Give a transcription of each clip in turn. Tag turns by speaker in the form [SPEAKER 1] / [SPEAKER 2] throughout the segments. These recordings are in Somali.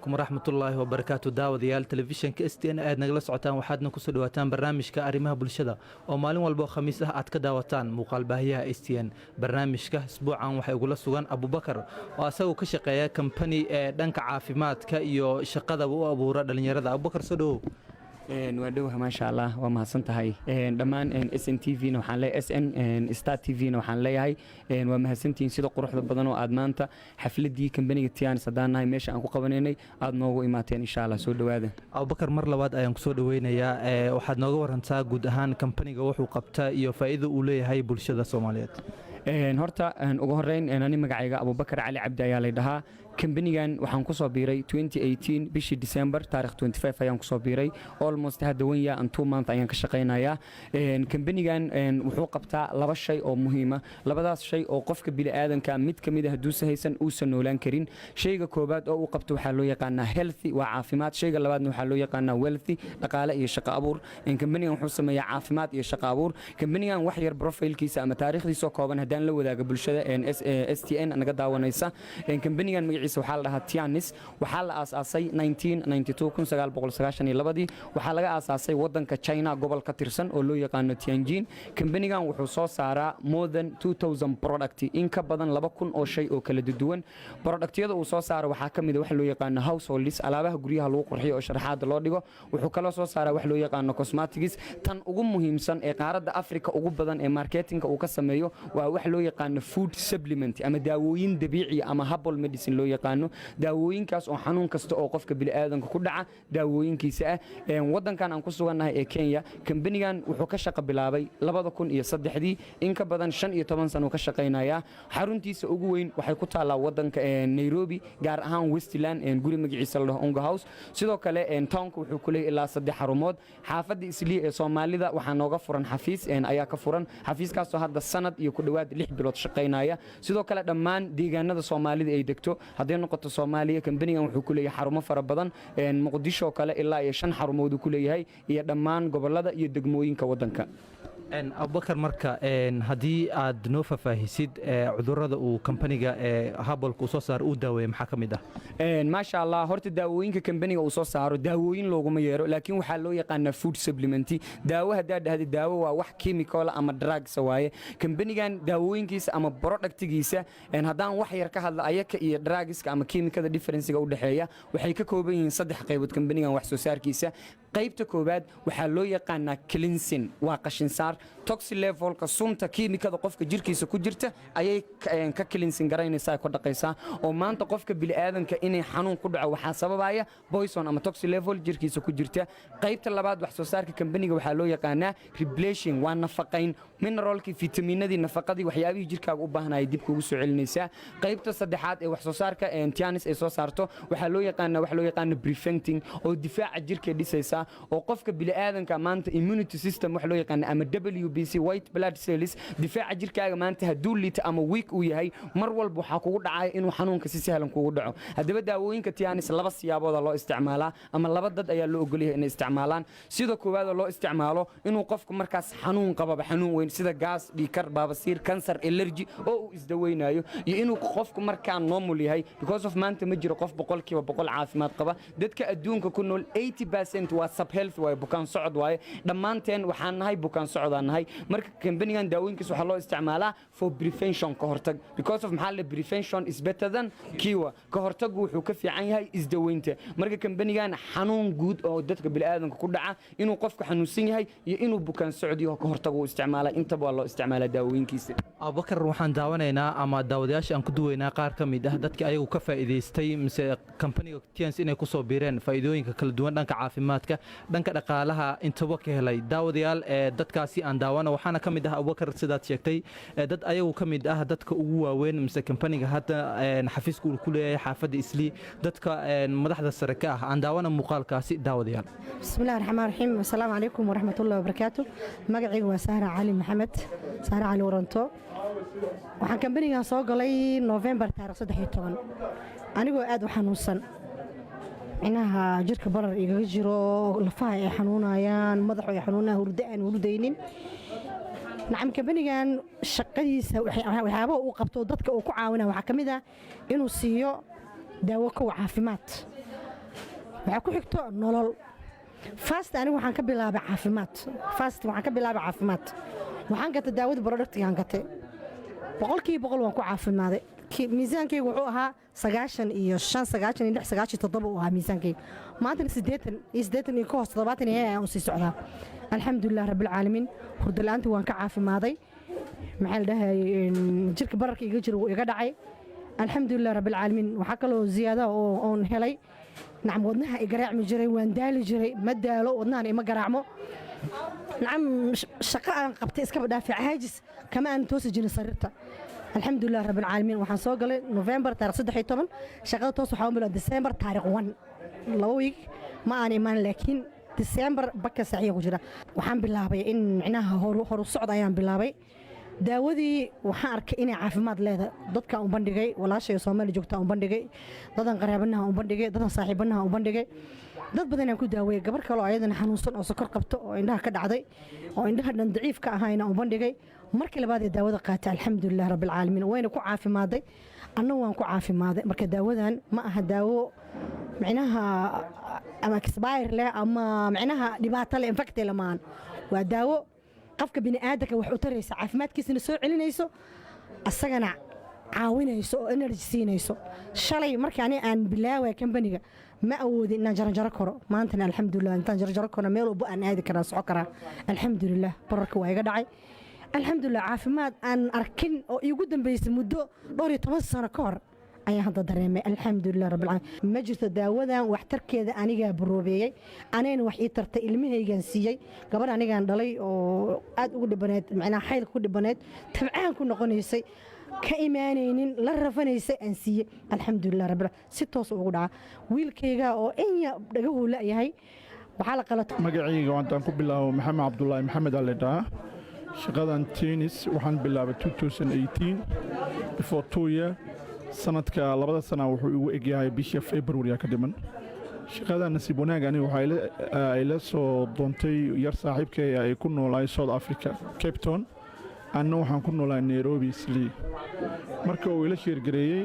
[SPEAKER 1] عليكم ورحمة الله وبركاته داوديال تلفزيون كاستين aad nagala socotaan waxaadna ku soo dhawaataan barnaamijka arrimaha bulshada oo maalin walba khamiis ah aad ka daawataan muuqaal baahiyaha STN barnaamijka isbuucan waxa ugu la sugan Abubakar oo asagu ka shaqeeya company ee dhanka caafimaadka iyo shaqada uu abuura dhalinyarada Abubakar soo dhaw
[SPEAKER 2] وادوها ما شاء الله وما سنتهاي دمان SN TV وحن لي SN ستار TV وحن لي هاي وما سنتين سيدا قروح بدن وأدمانتا حفلة دي كمبني تيان صدقنا هاي ماشي أنكو قبنيني أد نوغو إماتين إن شاء الله سود هذا
[SPEAKER 1] أبو بكر مر لواد أيام سود وين يا واحد نوغو ورنتا جود هان كمبني جوح وقبتا يفائدة أولي هاي بولشة الصوماليات
[SPEAKER 2] horta ugu horeyn ani magacayga Abubakar Ali Cabdi ayaa leedahay kambanigan waxaan ku soo biiray 2018 bishii December taariikh 25 ayaan ku soo biiray almost hadda 1 year and 2 months ayaan ka shaqeynayaa kambanigan wuxuu qabtaa laba shay oo muhiim ah labadaas shay oo qofka bini aadanka mid kamid ah haduu haysan uu sanoolan karin shayga koobaad oo uu qabto waxa loo yaqaanaa healthy waa caafimaad shayga labaadna waxa loo yaqaanaa wealthy dhaqaale iyo shaqo abuur kambanigan wuxuu sameeyaa caafimaad iyo shaqo abuur kambanigan wax yar profile-kiisa ama taariikhdiisa kooban hadaan la wadaaga bulshada STN anaga daawanaysa kambanigan magaciisa waxa la dhahaa Tianis waxa la aasaasay 1992 waxa laga aasaasay wadanka China gobol ka tirsan oo loo yaqaan Tianjin kambanigan wuxuu soo saaraa more than 2000 product in ka badan 2000 oo shay oo kala duwan productyada uu soo saaro waxa kamid ah wax loo yaqaan households alaabaha guryaha lagu qurxiyo oo sharaxaad loo dhigo wuxuu kala soo saaraa wax loo yaqaan cosmetics tan ugu muhiimsan ee qaaradda Afrika ugu badan ee marketing uu ka sameeyo waa wax loo yaqaan food supplement ama daawooyin dabiici ama herbal medicine loo yaqaan daawooyinkaas oo xanuun kasta oo qofka bini aadanka ku dhaca daawooyinkiisa ah wadankan aan ku suganahay ee Kenya kambanigan wuxuu ka shaqo bilaabay 2003 in ka badan 15 sano ka shaqeynaya xaruntiisa ugu weyn waxay ku taalaa wadanka Nairobi gaar ahaan Westland guri magaciisa la dhaho Onga House sidoo kale townka wuxuu ku leeyahay ilaa 3 xarumood xaafadda Islii ee Soomaalida waxa nooga furan xafiis ayaa ka furan xafiiskaas oo hadda sanad iyo ku dhawaad 6 bilood shaqeynaya sidoo kale dhammaan deegaanada Soomaalida ay degto haddii noqoto Soomaaliya kambanigan wuxuu ku leeyahay xarumo fara badan Muqdisho kale ilaa 5 xarumood ku leeyahay iyo dhammaan gobolada iyo degmooyinka wadanka
[SPEAKER 1] Abubakar marka hadii aad noo faafahisid cudurrada uu companiga Habalku soo saar uu daaweeyo maxaa kamid ah
[SPEAKER 2] ma sha Allah horta daawooyinka companiga uu soo saaro daawooyin looguma yeero laakiin waxa loo yaqaan food supplement daawo hadaa dhahday daawo waa wax chemical ama drugs waaye companigan daawooyinkiisa ama productigiisa hadaan wax yar ka hadla ayaka iyo drugska ama chemical difference-ga u dhaxeeya waxay ka kooban yihiin 3 qaybood companigan wax soo saarkiisa qaybta koobaad waxa loo yaqaan cleansing waa qashin saar toxic level ka sunta kiimikada qofka jirkiisa ku jirta ayay ka cleansing garaynaysaa ku dhaqaysaa oo maanta qofka bini aadanka inay xanuun ku dhaco waxa sababaya poison ama toxic level jirkiisa ku jirta qaybta labaad wax soo saarka companiga waxa loo yaqaan replenishing waa nafaqayn mineralki fitamiinadii nafaqadii waxyaabihii jirkaaga u baahnaa dib kugu soo celinaysaa qaybta saddexaad ee wax soo saarka Tianis ay soo saarto waxa loo yaqaan preventing oo difaaca jirka dhisaysa oo qofka bini aadanka maanta immunity system wax loo yaqaan ama WBC white blood cells difaaca jirkaaga maanta haduu liita ama weak uu yahay mar walba waxa kugu dhacay inuu xanuunka si sahlan kugu dhaco hadaba daawooyinka Tianis laba siyaabood loo isticmaalaa ama laba dad ayaa loo ogol yahay inay isticmaalaan sida koowaad loo isticmaalo inuu qofku markaas xanuun qabo xanuun weyn sida gas dhiikar baabasiir cancer allergy oo uu isdaweynayo iyo inuu qofku markaa normal yahay because of maanta ma jiro qof 100% caafimaad qaba dadka adduunka ku nool 80% waa sub health way bukaan socod way dhamaanteen waxaan nahay bukaan socodaan nahay marka companigan daawooyinkiisa waxa loo isticmaalaa for prevention ka hortag because of maxaa la prevention is better than cure ka hortag wuxuu ka fiican yahay isdaweynta marka companigan xanuun guud oo dadka bini aadanka ku dhaca inuu qofka xanuunsan yahay iyo inuu bukaan socodiyo ka hortag uu isticmaalaa inta waa loo isticmaalaa daawooyinkiisa
[SPEAKER 1] Abubakar waxaan daawanaynaa ama daawadayaasha aan ku duweynaa qaar kamid ah dadka ayagu ka faa'iideystay mise companiga Tianis inay ku soo biireen faa'iidooyinka kala duwan dhanka caafimaadka dhanka dhaqaalaha intaba ka helay daawadayaal dadkaasi aan daawana waxaana kamid ah Abubakar sidaad sheegtay dad ayagu kamid ah dadka ugu waaweyn mise companiga hadda xafiiska uu ku leeyahay xaafadda Islii dadka madaxda sare ka ah aan daawana muuqaalkaasi daawadayaal
[SPEAKER 3] bismillaahir rahmaanir rahiim assalaamu alaykum wa rahmatullahi wa barakaatuh magacaygu waa Sahra Ali Maxamed Sahra Ali Waranto waxaan companiga soo galay November taariikh 13 anigoo aad u xanuunsan inaha jirka barar igaga jiro lafaha ay xanuunayaan madaxu ay xanuunaa hurdo aan hurdaynin nacam companigan shaqadiisa waxyaabo uu qabto dadka uu ku caawinaa waxa kamid ah inuu siiyo daawo ka caafimaad waxaa ku xigto nolol fast anigu waxaan ka bilaabay caafimaad waxaan gatay daawada productigaan gatay boqolkiiba boqol waan ku caafimaaday miisaankaygu wuxuu ahaa 96 uu ahaa miisaankaygu maantana 80 iyo ka hoos 70 ayaan u sii socdaa alxamdulilah rabbilcaalamiin hurdo la'aanta waan ka caafimaaday maxaa la dhahay jirka bararka iga jira wuu iga dhacay alxamdulilah rabbilcaalamiin waxaa kaloo ziyaada oon helay nacam wadnaha i garaacmi jiray waan daali jiray ma daalo wadnahan ima garaacmo nacam shaqo aan qabtay iskaba dhaafay caajis kama aan toosi jirin sariirta alxamdulilah rabbilcaalamiin waxaan soo galay November taariikh 13 shaqada toos waxaa u bilaa December taariikh 1 laba week ma aan imaan laakiin December baka saciyo ku jira waxaan bilaabay in macnaha horu socod ayaan bilaabay daawadii waxaan arkay inay caafimaad leedahay dadka u bandhigay walaashay Soomaali joogta u bandhigay dadan qaraabanaha u bandhigay dadan saaxiibanaha u bandhigay dad badan aan ku daawayay gabar kale oo ayadana xanuunsan oo sokor qabto oo indhaha ka dhacday oo indhaha dhan daciif ka ahayna u bandhigay markii labaad ee daawada qaatay alxamdulilah rabbilcaalamiin wayna ku caafimaaday anna waan ku caafimaaday marka daawadan ma aha daawo macnaha ama expire leh ama macnaha dhibaato leh infect leh maan waa daawo qofka bini'aadamka wax u taraysa caafimaadkiisana soo celinayso asagana caawinayso oo energy siinayso shalay markii aan bilaaway company-ga ma awoodin inaan jaranjaro karo maantana alxamdulilah intaan jaranjaro karo meel walba aan aadi karaa soco karaa alxamdulilah bararka waa iga dhacay alxamdulilah caafimaad aan arkin oo iigu dambeysay muddo 12 sano ka hor ayaan hadda dareemay alxamdulilah rabbilcaalamiin ma jirto daawadan waxtarkeeda anigaa baroobeeyey anayna wax ii tartay ilmahaygaan siiyey gabadh anigaan dhalay oo aad ugu dhibaneed macnaha xaylka ku dhibaneed tabcaan ku noqonaysay ka imaanaynin la rafanaysay aan siiyey alxamdulilah rabbilcaalamiin si toos ugu dhaca wiilkayga oo enya dhagahu la'yahay waxaa la qalatay
[SPEAKER 4] magacayga waxaan ku bilaabo maxamed cabdullaahi maxamed alidhaa shaqadan tennis waxaan bilaabay 2018 before 2 years sanadka labada sana wuxuu igu egyahay bishii February ka dhiman shaqada nasiib wanaag ani waxa ay la soo doontay yar saaxiibkay ay ku noolay South Africa Cape Town anna waxaan ku noolay Nairobi Sli marka uu ila sheergareeyay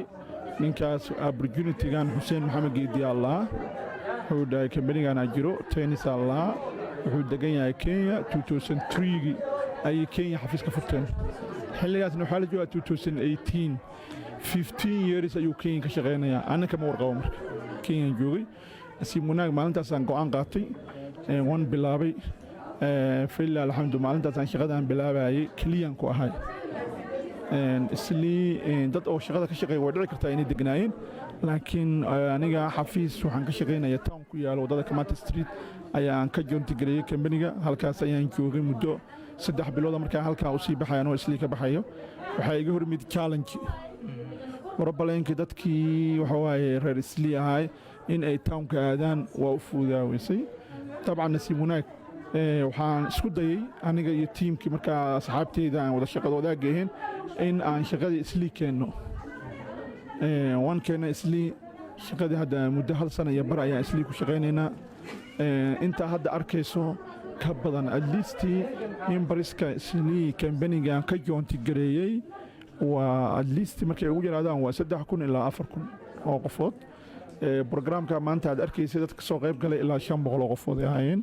[SPEAKER 4] ninkaas opportunity-gan Hussein Maxamed Geedi Allah wuxuu dhahay company-gan jiro tennis Allah wuxuu degan yahay Kenya 2003 ay Kenya xafiis ka furteen xilligaasna waxaa la joogaa 2018 15 years ayuu Kenya ka shaqeynayaa anaka ma warqabo marka Kenya joogay si munaag maalintaas aan go'aan qaatay waan bilaabay filla alxamdu maalintaas aan shaqadan bilaabayay kliyan ku ahay isli dad oo shaqada ka shaqeeya way dhici kartaa inay degnaayeen laakiin aniga xafiis waxaan ka shaqeynayaa town ku yaalo wadada Kamata Street ayaan ka joontigareeyay company-ga halkaas ayaan joogay muddo 3 bilood markaa halkaa u sii baxayaan oo isli ka baxayo waxa iga hormid challenge warabaleenkii dadkii waxa waaye reer isli ahay in ay townka aadaan waa u fuudaaweysay dabcan nasiib wanaag waxaan isku dayay aniga iyo tiimkii markaa asxaabteyda aan wada shaqada wadaagayeen in aan shaqadii isli keenno waan keena isli shaqadii hadda muddo 1 sano iyo bar ayaan isli ku shaqaynaynaa intaa hadda arkayso ka badan at least memberiska isli company-ga ka joontigareeyay waa at least markay ugu yaraadaan waa 3,000 ilaa 4,000 oo qofood programka maanta aad arkaysa dadka soo qayb galay ilaa 500 oo qofood ay ahaayeen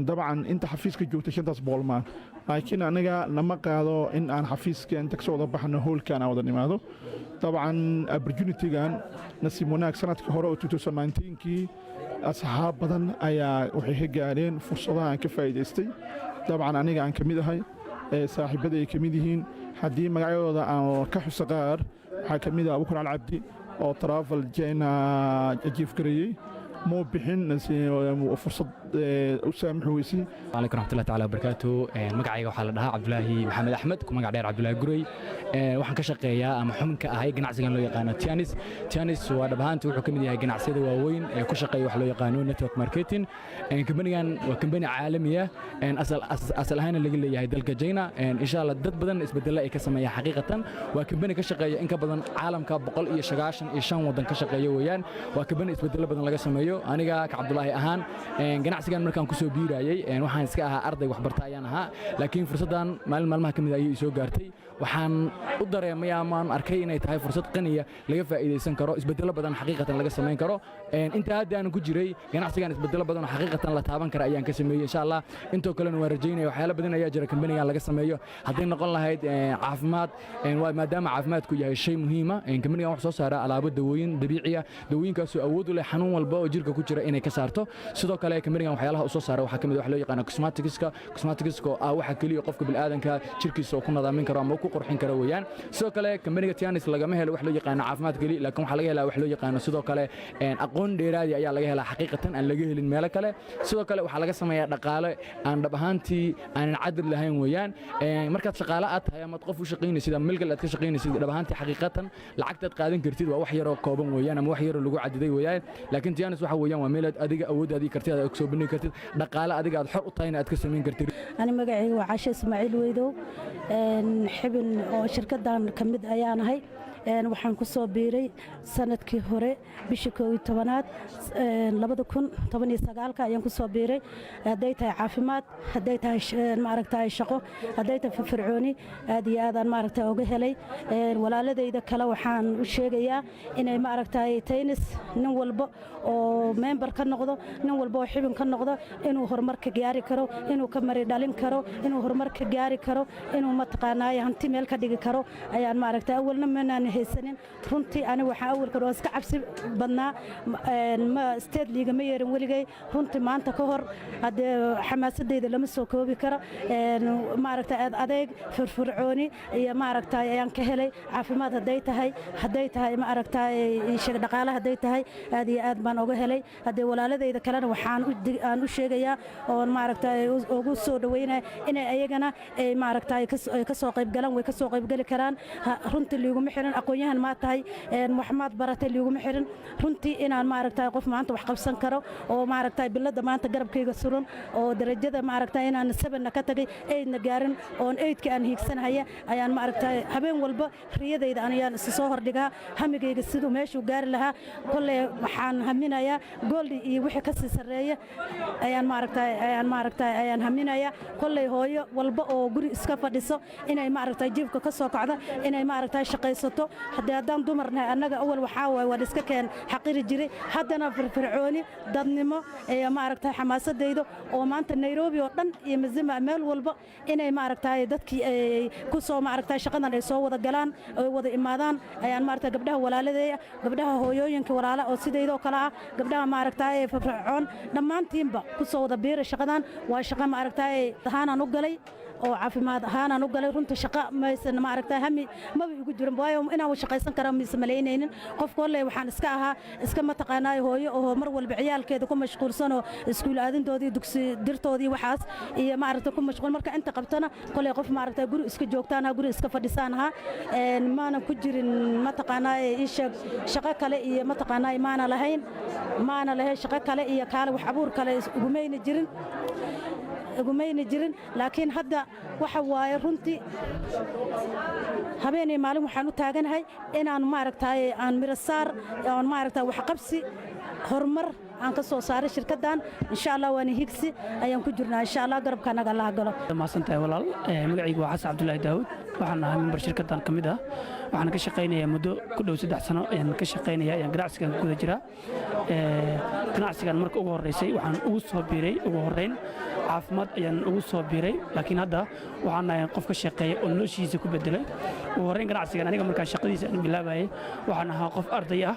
[SPEAKER 4] dabcan inta xafiiska joogtay 500 maan laakiin anaga nama qaado in aan xafiiska inta kasoo wada baxno hoolkan aan wada nimaado dabcan opportunity-gan nasiib wanaag sanadka hore oo 2019kii asxaab badan ayaa waxay ka gaareen fursadaha aan ka faa'iidaystay dabcan aniga aan ka mid ahay saaxiibada ay ka mid yihiin haddii magacyadooda aan ka xuso qaar waxaa ka mid ah Abukar Alcabdi oo travel jayna ajiif gareeyay مو بحين فرصة أسامح ويسي.
[SPEAKER 5] عليكم ورحمة الله تعالى وبركاته. مقعي وحال لها عبد الله محمد أحمد كم قاعد عبد الله قري وحن كشقيا أما حمك هاي جناع سجن لو يقانا تيانس وهذا بهانت وحكم دي هاي جناع سيد وين كشقيا وحلو يقانون نتورك ماركتين كمبنيان وكمبني عالمية أصل هاي اللي هي دلك جينا إن شاء الله ضد بدن إثبت الله كسمية حقيقة وكمبني كشقيا إنك بدن عالم كبقل إيه شجاشن إيشان ودن كشقيا ويان وكمبني إثبت الله بدن لقى سميه أنا كعبد الله أهان جناع ganacsigan markaan ku soo biirayay waxaan iska ahaa arday waxbarta ayaan ahaa laakiin fursaddan maalin maalmaha ka mid ayay soo gaartay waxaan u dareemay amaan arkay inay tahay fursad qaniya laga faa'iideysan karo isbedelo badan xaqiiqatan laga samayn karo inta hadda aan ku jiray ganacsigan isbedelo badan oo xaqiiqatan la taaban kara ayaan ka sameeyay insha Allah intoo kalena waan rajaynaya waxyaalo badan ayaa jira kambanigan laga sameeyo hadday noqon lahayd caafimaad maadaama caafimaadku yahay shay muhiim ah kambanigan wax soo saara alaabo dawooyin dabiici ah dawooyinkaas oo awood u leh xanuun walba oo jirka ku jira inay ka saarto sidoo kale kambanigan waxyaalaha u soo saara waxa kamid wax loo yaqaan cosmeticska oo ah waxa kaliya qofka bini'aadanka jirkiisa ku nadaamin karo ama ku qurxin karo weeyaan sidoo kale kambaniga Tianis lagama helo wax loo yaqaan caafimaad kaliya laakiin waxa laga helaa wax loo yaqaan sidoo kale aqoon dheeraad ah ayaa laga helaa xaqiiqatan aan laga helin meel kale sidoo kale waxa laga sameeyaa dhaqaale aan dhab ahaantii aan cadad lahayn weeyaan markaad shaqaale aad tahay ama qof u shaqeynaysid ama milgal aad ka shaqeynaysid dhab ahaantii xaqiiqatan lacagtaad qaadan kartid waa wax yar oo kooban weeyaan ama wax yar oo lagu cadiday weeyaan laakiin Tianis waxa weeyaan waa meel adiga awooddaadii kartida aad ku soo bandhigi kartid dhaqaale adiga aad xor u tahay inaad ka sameyn kartid
[SPEAKER 6] ani magacayga waa Caasha Ismaaciil Weydow xibin oo shirkaddan ka mid ayaan ahay waxaan ku soo biiray sanadkii hore bishii 11aad 2019 ayaan ku soo biiray haday tahay caafimaad haday tahay maaragtay shaqo haday tahay firfircooni aad iyo aad aan maaragtay uga helay walaaladayda kale waxaan u sheegayaa inay maaragtay Tianis nin walba oo member ka noqdo nin walba oo xibin ka noqdo inuu horumar ka gaari karo inuu ka mari dhalin karo inuu horumar ka gaari karo inuu mataqaanaa hanti meel ka dhigi karo ayaan maaragtay awalna manaan haysanin runtii aniga waxaan awalka oo iska cabsi badnaa ma state league ma yeerin waligay runtii maanta ka hor hadee xamaasadeyda lama soo koobi karo maaragtay adeeg firfircooni iyo maaragtay ayaan ka helay caafimaad haday tahay maaragtay shaqo dhaqaale haday tahay aad iyo aad baan uga helay hadee walaaladeyda kalena waxaan u sheegayaa oo maaragtay ugu soo dhaweynaa inay ayagana maaragtay ka soo qayb galaan way ka soo qayb gali karaan runtii liiguma xiran aqoonyahan ma tahay waxmaad baratay liiguma xiran runtii inaan maaragtay qof maanta wax qabsan karo oo maaragtay bilada maanta garabkayga suran oo darajada maaragtay inaan 7 ka tagay 8 gaarin oo 8 aan hiigsanaya ayaan maaragtay habeen walba riyadayda ayaan soo hordhigaa hamigayga sidoo meeshu gaari lahaa kullee waxaan haminayaa gold iyo wixii ka sii sareeya ayaan maaragtay haminayaa kullee hooyo walba oo guri iska fadhiso inay maaragtay jibka ka soo kacdo inay maaragtay shaqaysato haddaan dumarnahay annaga awal waxaa waay waan iska keen xaqiri jiray haddana firfircooni dadnimo ee maaragtay xamaasadeyda oo maanta Nairobi oo dhan iyo Mazima meel walba inay maaragtay dadkii ku soo maaragtay shaqadan ay soo wada galaan oo wada imaadaan ayaan maaragtay gabdhaha walaaladeeya gabdhaha hooyooyinka walaala oo sideedoo kala ah gabdhaha maaragtay firfircoon dhammaantiinba ku soo wada biiray shaqadan waa shaqo maaragtay ahaan u galay oo caafimaad ahaan aan u galay runta shaqo maysan maaragtay hami ma igu jirin waayo inaan shaqaysan karo mise maleynaynin qof kolle waxaan iska ahaa iska mataqaanay hooyo oo mar walba ciyaalkeeda ku mashquulsan oo iskuul aadintoodii dugsi dirtoodii waxaas iyo maaragtay ku mashquul marka inta qabtana kolle qof maaragtay guri iska joogtaan guri iska fadhisaan maana ku jirin mataqaanay shaqo kale iyo mataqaanay maana lahayn shaqo kale iyo kaale wax abuur kale ugumayna jirin laakiin hadda waxa waaye runtii habeenay maalin waxaan u taaganahay inaan maaragtay aan mirasaar aan maaragtay wax qabsi horumar aan ka soo saaray shirkaddan insha Allah waan higsi ayaan ku jirnaa insha Allah garabkanaga la galo
[SPEAKER 7] maasantahay walaal magacaygu waa Xasan Cabdullaahi Daawud waxaan ahaa member shirkaddan kamid ah waxaan ka shaqeynayaa muddo ku dhow 3 sano ayaan ka shaqeynayaa ayaan ganacsigan ku guda jiraa ganacsigan markii ugu horeysay waxaan ugu soo biiray ugu horeyn caafimaad ayaan ugu soo biiray laakiin hadda waxaan ahay qof ka shaqeeya oo noloshiisa ku bedelay ugu horeyn ganacsigan aniga markaan shaqadiisa aan bilaabayay waxaan ahaa qof arday ah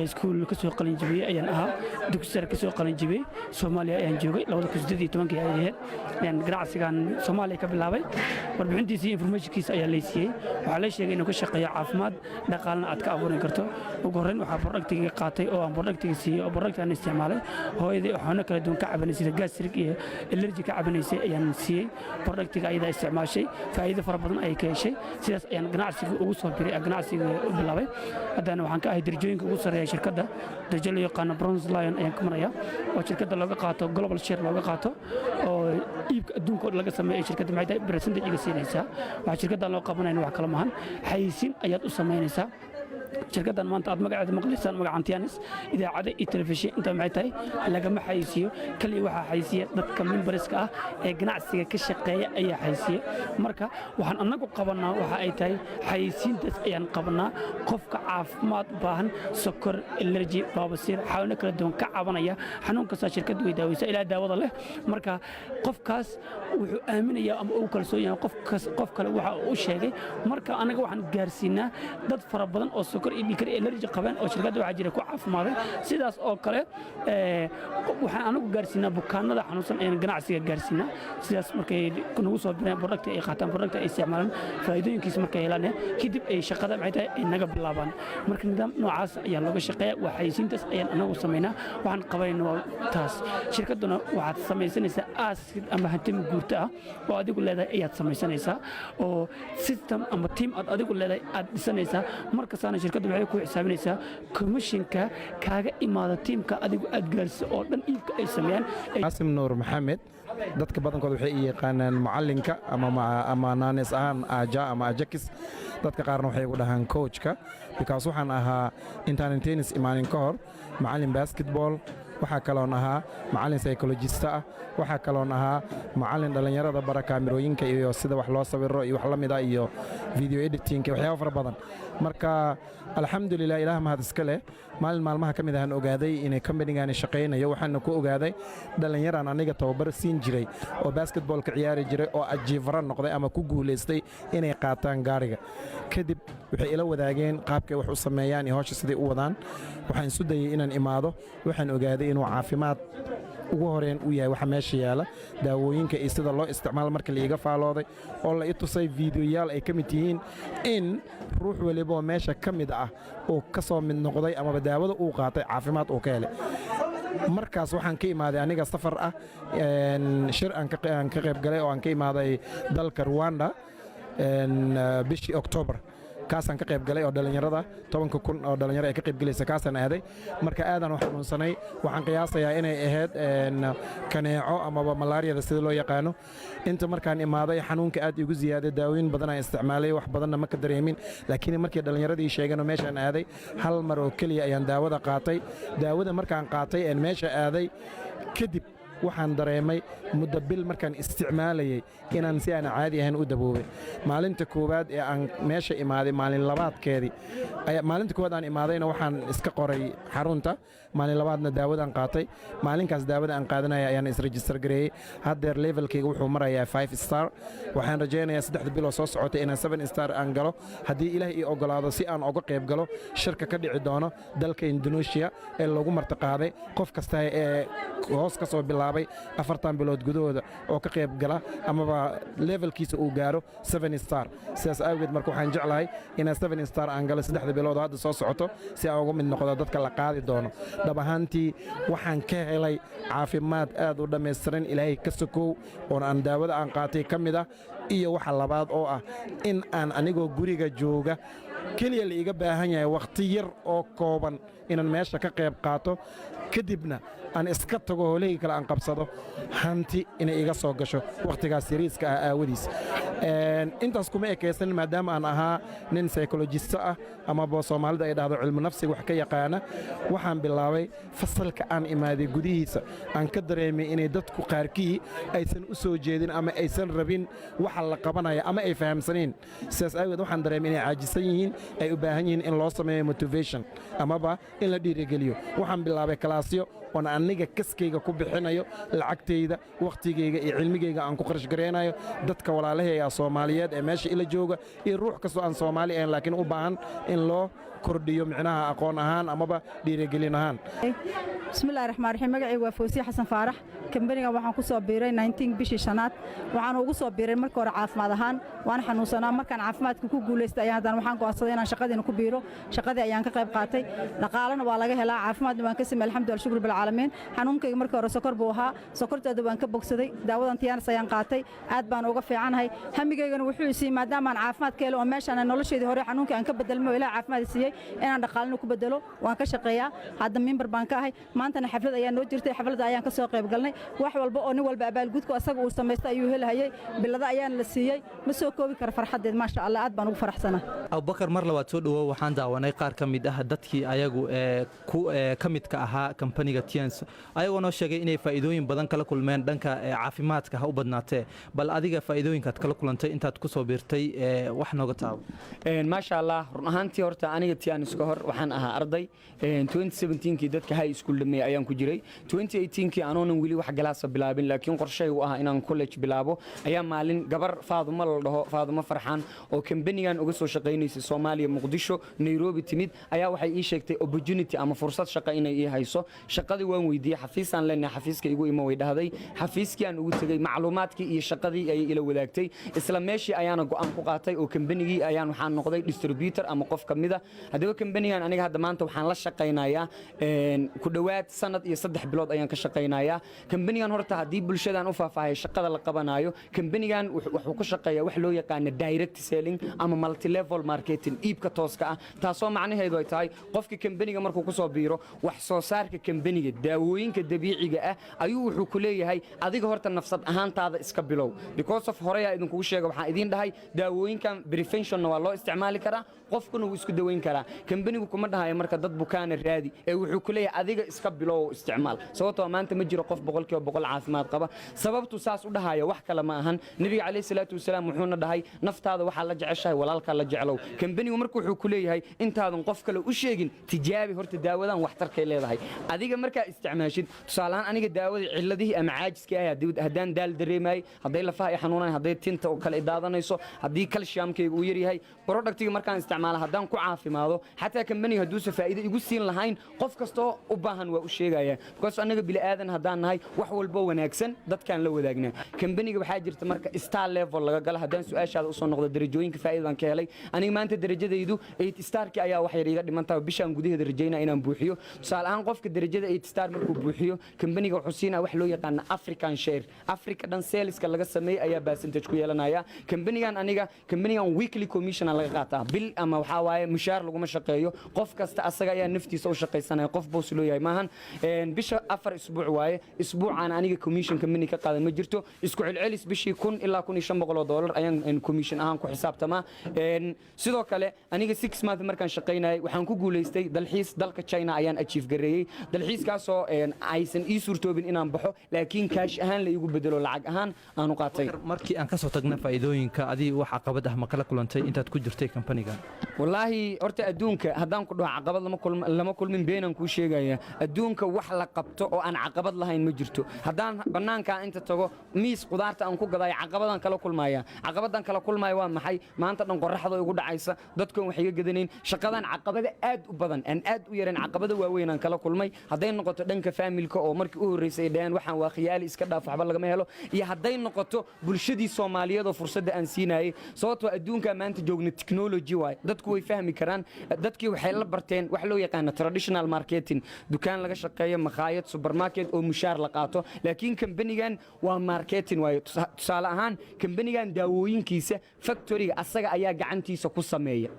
[SPEAKER 7] iskuul ka soo qalin jabiyay ayaan ahaa dugsi sare ka soo qalin jabiyay Soomaaliya ayaan joogay 2018 ayaan ganacsigan Soomaaliya ka bilaabay warbixintiisa iyo informationkiisa ayaa la siiyay waxa la sheegay inuu ka shaqeeyo caafimaad dhaqaalna aad ka abuurin karto ugu horeyn waxa productiga qaatay oo aan productiga siiyay oo product aan isticmaalay hooyadii waxaana kala duwan ka cabanay sida gastric iyo allergy ka cabanaysay ayaan siiyay productiga ayada isticmaashay faa'iido fara badan ay ka heshay sidaas ayaan ganacsiga ugu soo biiray ganacsiga u bilaabay haddana waxaan ka ahay darajooyinka ugu sareeya shirkadda darajo la yaqaan Bronze Lion ayaan ka maraya oo shirkadda looga qaato global share looga qaato oo iibka adduunka laga sameeyo shirkadda maxay percentage iga siinaysaa waxa shirkadda loo qabanayna wax kala maahan xayisiin ayaad u sameynaysaa shirkaddan maanta aad magaceeda maqlaysaan magacan Tianis idaacada iyo telefishin inta maxay tahay lagama xayisiyo kaliya waxaa xayisiya dadka memberska ah ee ganacsiga ka shaqeeya ayaa xayisiya marka waxaan anagu qabanaa waxa ay tahay xayisiintaas ayaan qabanaa qofka caafimaad u baahan sokor allergy baabasiir xanuuno kala duwan ka cabanaya xanuunkaas shirkaddu way daawaysaa ilaa daawada leh marka qofkaas wuxuu aaminayaa ama uu kalsoon yahay qof kale waxa uu sheegay marka anaga waxaan gaarsiinaa dad fara badan oo sokor iyo dhiikar allergy qabaan oo shirkadda waxa jira ku caafimaaday sidaas oo kale waxaan anagu gaarsiinaa bukaanada xanuunsan ayaan ganacsiga gaarsiinaa sidaas markay nagu soo bireen product ay qaataan product ay isticmaalaan faa'iidooyinkiisa markay helaan kadib ay shaqada maxay tahay ay naga bilaabaan marka nidaam noocaas ayaa looga shaqeeyaa waa xayisiintaas ayaan anagu samaynaa waxaan qabanayna waa taas shirkadduna waxaad samaysanaysaa aasid ama hantimi guurta ah oo adigu leedahay ayaad samaysanaysaa oo system ama team aad adigu leedahay aad dhisanaysaa markasaana shirkaddu waxay ku xisaabinaysaa commissionka kaaga imaada tiimka adigu aad gaarsiso oo dhan iibka ay sameeyaan
[SPEAKER 8] Qaasim Nuur Maxamed dadka badankood waxay u yaqaanaan macallinka ama naanis ahaan aaja ama ajakis dadka qaarna waxay ugu dhahaan coachka because waxaan ahaa intaan tennis imaanin ka hor macallin basketball waxaa kaloon ahaa macallin psychologista ah waxaa kaloon ahaa macallin dhallinyarada bara kaamirooyinka iyo sida wax loo sawiro iyo wax la mid ah iyo video editing waxyaabo fara badan marka alxamdulilah ilaah mahad iska leh maalin maalmaha ka mid ahaan ogaaday inay companigaani shaqaynayo waxaana ku ogaaday dhallinyaraan aniga tababar siin jiray oo basketballka ciyaari jiray oo ajiifara noqday ama ku guulaystay inay qaataan gaariga kadib waxay ila wadaageen qaabkay wax u sameeyaan iyo hawsha siday u wadaan waxaan isu dayay inaan imaado waxaan ogaaday inuu caafimaad ugu horeen u yahay waxa meesha yaala daawooyinka iyo sida loo isticmaalo marka la iga faalooday oo la i tusay fiidiyoyaal ay ka mid yihiin in ruux waliba oo meesha ka mid ah uu ka soo mid noqday amaba daawada uu qaatay caafimaad uu ka helay markaas waxaan ka imaaday aniga safar ah shir aan ka qayb galay oo aan ka imaaday dalka Rwanda bishii October kaasaan ka qayb galay oo dhalinyarada 10,000 oo dhalinyaro ay ka qayb galaysa kaasaan aaday marka aadan wax xanuunsanay waxaan qiyaasayaa inay ahayd kaneeco ama malaariyada sida loo yaqaano inta markaan imaaday xanuunka aad igu ziyaaday daawooyin badan aan isticmaalay wax badanna ma ka dareemin laakiin markii dhalinyaradii sheegeen oo meeshaan aaday hal mar oo kaliya ayaan daawada qaatay daawada markaan qaatay ee meesha aaday kadib waxaan dareemay muddo bil markaan isticmaalayay inaan si aan caadi ahayn u daboobay maalinta koowaad ee aan meesha imaaday maalin labaadkeedii maalinta koowaad aan imaadayna waxaan iska qoray xarunta maalin labaadna daawadaan qaatay maalinkaas daawada aan qaadanaya ayaan isregister gareeyey haddeer levelkayga wuxuu marayaa 5 star waxaan rajaynayaa 3 biloo soo socotay inaan 7 star aan galo haddii ilaah ii ogolaado si aan uga qayb galo shirka ka dhici doono dalka Indonesia ee lagu martiqaaday qof kasta ee hoos ka soo bilaabay 4 bilood gudahooda oo ka qayb gala amaba levelkiisa uu gaaro 7 star sidaas awgeed marka waxaan jeclahay inaan 7 star aan galo 3 bilood hadda soo socoto si aan uga mid noqdo dadka la qaadi doono dhab ahaantii waxaan ka helay caafimaad aad u dhammaystiran ilaahay ka sokow oo aan daawada aan qaatay ka mid ah iyo waxa labaad oo ah in aan anigoo guriga jooga kaliya la iga baahan yahay waqti yar oo kooban inaan meesha ka qayb qaato kadibna aan iska tago howlahii kale aan qabsado hanti inay iga soo gasho wakhtigaas yariiska ah aawadiis intaas kuma ekaysan maadaama aan ahaa nin psychologista ah amaba soomaalida ay dhahdo cilmu nafsiga wax ka yaqaana waxaan bilaabay fasalka aan imaaday gudihiisa aan ka dareemay inay dadku qaarkii aysan u soo jeedin ama aysan rabin waxa la qabanaya ama ay fahamsanayn sidaas aageed waxaan dareemay inay caajisan yihiin ay u baahan yihiin in loo sameeyo motivation amaba in la dhiirigeliyo waxaan bilaabay kalaasyo oon aniga kaskayga ku bixinayo lacagtayda wakhtigayga iyo cilmigayga aan ku qarash gareynayo dadka walaalahayga Soomaaliyeed ee meesha ila jooga iyo ruux kastoo aan Soomaali ahayn laakiin u baahan in loo kordhiyo micnaha aqoon ahaan amaba dhiirigelin ahaan
[SPEAKER 9] bismillaahi raxmaani raxiim magacaygu waa Fawsiya Xasan Faarax kambaniga waxaan ku soo biiray 19 bishii shanaad waxaan ugu soo biiray markii hore caafimaad ahaan waan xanuunsanaa markaan caafimaadka ku guuleystay ayaan waxaan go'aansaday inaan shaqadiina ku biiro shaqadii ayaan ka qayb qaatay dhaqaalana waa laga helaa caafimaadna waan ka sameeyay alxamdulillah shukr bil caalamiin xanuunkayga markii hore sokor buu ahaa sokorteeda waan ka bogsaday daawadan tiyaanis ayaan qaatay aad baan uga fiicanahay hamigaygana wuxuu isiiyey maadaama aan caafimaad ka helo oo meeshaan nolosheedii hore xanuunkii aan ka bedelmo ilaa caafimaad siiyey inaan dhaqaalino ku bedelo waan ka shaqeeyaa hadda mimbar baan ka ahay maantana xaflad ayaa noo jirtay xafladda ayaan ka soo qayb galnay wax walba oo nin walba abaalgudku asaga uu sameystay ayuu helahayay bilada ayaan la siiyey ma soo koobi kara farxadeed maasha Allah aad baan ugu faraxsanaa
[SPEAKER 1] abubakar mar labaad soo dhawow waxaan daawanay qaar ka mid ah dadkii ayagu ka midka ahaa kambaniga Tiens ayagoo noo sheegay inay faa'iidooyin badan kala kulmeen dhanka caafimaadka ha u badnaatee bal adiga faa'iidooyinkaad kala kulantay intaad ku soo biirtay wax nooga taabo
[SPEAKER 2] maasha Allah run ahaantii horta aniga Tiens ka hor waxaan ahaa arday 2017kii dadka high school dhamay ayaan ku jiray 2018kii anoonan wili wax galaasa bilaabin laakiin qorshay u ahaa inaan college bilaabo ayaa maalin gabar Faadumo la dhaho Faadumo Farxaan oo kambanigan uga soo shaqeynaysay Soomaaliya Muqdisho Nairobi timid ayaa waxay ii sheegtay opportunity ama fursad shaqo inay ii hayso shaqadii waan weydiiyay xafiisaan leenahay xafiiska igu ima way dhahday xafiiskii aan ugu tagay macluumaadkii iyo shaqadii ay ila wadaagtay isla meeshii ayaana go'aan ku qaatay oo kambanigii ayaan waxaan noqday distributor ama qof kamida hadaba kambanigan aniga hadda maanta waxaan la shaqeynayaa ku dhawaad sanad iyo 3 bilood ayaan ka shaqeynayaa kambanigan horta hadii bulshadaan u faahfaahay shaqada la qabanayo kambanigan wuxuu ku shaqeeyaa wax loo yaqaan direct selling ama multi level marketing iibka tooska ah taasoo macnaheedu ay tahay qofka kambaniga markuu ku soo biiro wax soo saarka kambaniga daawooyinka dabiiciga ah ayuu wuxuu ku leeyahay adiga horta nafsad ahaantaada iska bilow because of horeya idin kugu sheegay waxaan idin dhahay daawooyinkan prevention waa loo isticmaali karaa qofkuna wuu isku daweyn karaa kambanigu kuma dhahayo marka dad bukaan raadi ee wuxuu ku leeyahay adiga iska bilow isticmaal sababtoo maanta ma jiro qof 100% caafimaad qaba sababtu saas u dhahayo wax kale ma ahan nabiga kaleey salaatu wasalaam wuxuuna dhahay naftaada waxa la jeceshahay walaalka la jeclow kambanigu markuu wuxuu ku leeyahay intaadan qof kale u sheegin tijaabi horta daawadan waxtarkay leedahay adiga marka isticmaashid tusaalahan aniga daawada ciladii ama caajiska ah hadaan daal dareemay haday lafaha ay xanuunaan haday tinta oo kale daadanayso hadii calciumkaygu uu yar yahay productiga markaan isticmaalo hadaan ku caafimaado xataa kambaniga haduu faa'iido igu siin lahayn qof kasto u baahan waa u sheegaya because anaga bili aadan hadaan nahay wax walba wanaagsan dadkan la wadaagna kambaniga waxa jirta marka star level laga gala hadaan su'aashaada u soo noqdo darajooyinka faa'iidadan ka helay aniga maanta darajadaydu 8 starki ayaa wax yar iga dhimantaa bishaan gudaheeda rajaynaa inaan buuxiyo tusaale ahaan qofka darajada 8 star markuu buuxiyo kambaniga wuxuu siinaa wax loo yaqaan African share Africa dhan saleska laga sameeyay ayaa percentage ku yeelanaya kambanigan weekly commission laga qaataa bil ama waxa waaye mushaar lagu ma shaqeeyo qof kasta asaga ayaa naftiisa u shaqeysanaya qof boos loo yahay maahan bisha 4 isbuuc waaye isbuucaan aniga commission kambani ka qaadan ma jirto isku celcelis bishii 1000 ilaa 1500 dollar ayaan commission ahaan ku xisaabtamaa sidoo kale aniga 6 month markaan shaqeynayay waxaan ku guuleystay dalxiis dalka China ayaan achieve gareeyay dalxiiskaas oo aysan ii suurtoobin inaan baxo laakiin cash ahaan la igu bedelo lacag ahaan aan u qaatay
[SPEAKER 1] markii aan ka soo tagnay faa'iidooyinka adii wax caqabad ah ma kala kulantay intaad ku jirtay kambaniga
[SPEAKER 2] wallahi horta adduunka hadaan ku dhaho caqabad lama kulmin beenan ku sheegaya adduunka wax la qabto oo aan caqabad lahayn ma jirto hadaan banaanka inta tago miis qudaarta aan ku gaday caqabadan kala kulmaya caqabadan kala kulmaya waa maxay maanta dhan qorraxda igu dhacaysa dadku waxay iga gadaneen shaqadan caqabada aad u badan aan aad u yareen caqabada waaweyn aan kala kulmay haday noqoto dhanka familka oo markii u horeysay dhayaan waxaan waa khiyaali iska dhaaf waxba laga helo iyo haday noqoto bulshadii Soomaaliyeed oo fursad aan siinayay sababtoo adduunka maanta joogna technology way dadku way fahmi karaan dadkii waxay la barteen wax loo yaqaan traditional marketing dukaan laga shaqeeyo makhaayad supermarket oo mushaar la qaato laakiin kambanigan waa marketing way tusaale ahaan kambanigan daawooyinkiisa factory asaga ayaa gacantiisa ku sameeya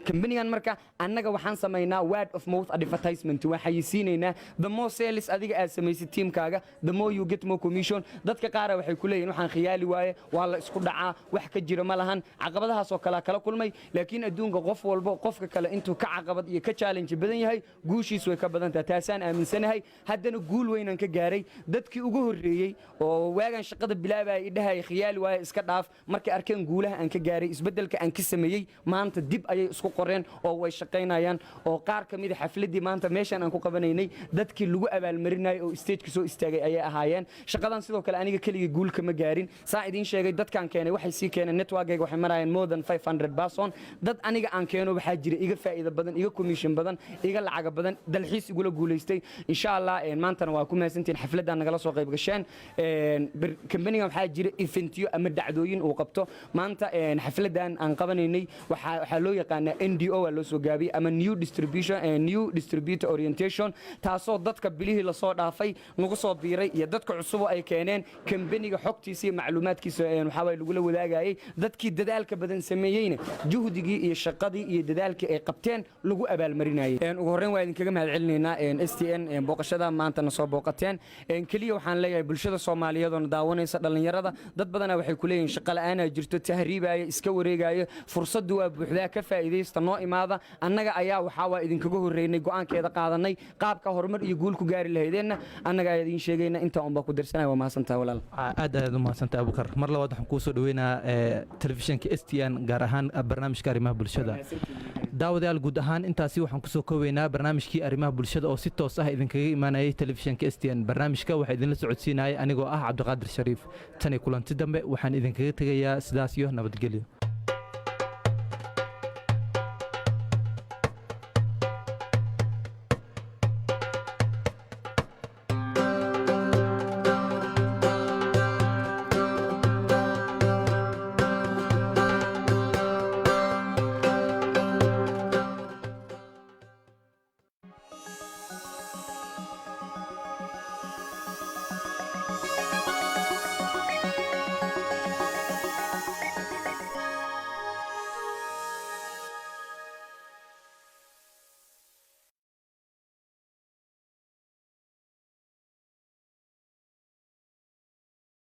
[SPEAKER 2] kambanigan marka annaga waxaan sameeynaa word of mouth advertisement waxay siinayna the more sales adiga aad sameeysid teamkaaga the more you get more commission dadka qaar waxay ku leeyihiin waxaan khiyaali waaye waa la isku dhacaa wax ka jira ma lahan caqabadahaas oo kala kulmay laakiin adduunka qof walba qofka kale intuu ka caqabad iyo ka challenge badan yahay guushiisu way ka badan tahay taasaan aaminsanahay haddana guul weyn aan ka gaaray dadkii ugu horeeyay oo waagan shaqada bilaabay idhahay khiyaali waaye iska dhaaf markay arkeen guulaha aan ka gaaray isbedelka aan ka sameeyay maanta dib ayay isku qoreen oo way shaqeynayaan oo qaar kamid ah xafladii maanta meeshan aan ku qabanaynay dadkii lagu abaalmarinay oo stage soo istaagay ayay ahaayeen shaqadan sidoo kale aniga kaliya guul kama gaarin saa idin sheegay dadkan keenay waxay sii keeneen network-ayga waxay marayaan more than 500 person dad aniga aan keeno waxaa jira iga faa'iido badan iga commission badan iga lacag badan dalxiis igula guuleystay insha Allah maantana waa ku mahadsantiin xafladan nagala soo qayb gasheen kambaniga waxaa jira eventyo ama dhacdooyin uu qabto maanta xafladan aan qabanaynay waxa loo yaqaan NDO waa loo soo gaabiyay ama new distributor orientation taasoo dadka bilihii lasoo dhaafay nagu soo biiray iyo dadka cusubo ay keeneen kambaniga xogtiisa iyo macluumaadkiisa waxaa waay lagula wadaagayay dadkii dadaalka badan sameeyeyna juhdigii iyo shaqadii iyo dadaalkii ay qabteen lagu abaalmarinayay ugu horreyn waa idinkaga mahad celinaynaa STN booqashada maanta na soo booqateen keliya waxaan leeyahay bulshada Soomaaliyeed oo daawanaysa dhalinyarada dad badan waxay ku leeyihiin shaqo la'aan ay jirto tahriibaya iska wareegaya fursadu waa buuxdaa ka faa'iideysta noo imaada annaga ayaa waxaa waa idinkaga horreynay go'aankeeda qaadanay qaabka horumar iyo guul ku gaari lahaydeenna annaga ayaa idin sheegayna inta uun baa ku dirsanay waa mahadsantahay walaal
[SPEAKER 1] aad u mahadsantahay Abukar mar labaad waxaan kuu soo dhaweynaa telefishinka STN gaar ahaan barnaamijka arrimaha bulshada daawadayaal guud ahaan intaasi waxaan kusoo koobaynaa barnaamijkii arrimaha bulshada oo si toos ah idinkaga imaanayay telefishinka STN barnaamijka waxaa idinla socodsiinayay anigoo ah Cabdiqaadir Shariif tan kulanti dambe waxaan idinkaga tegayaa sidaas iyo nabadgelyo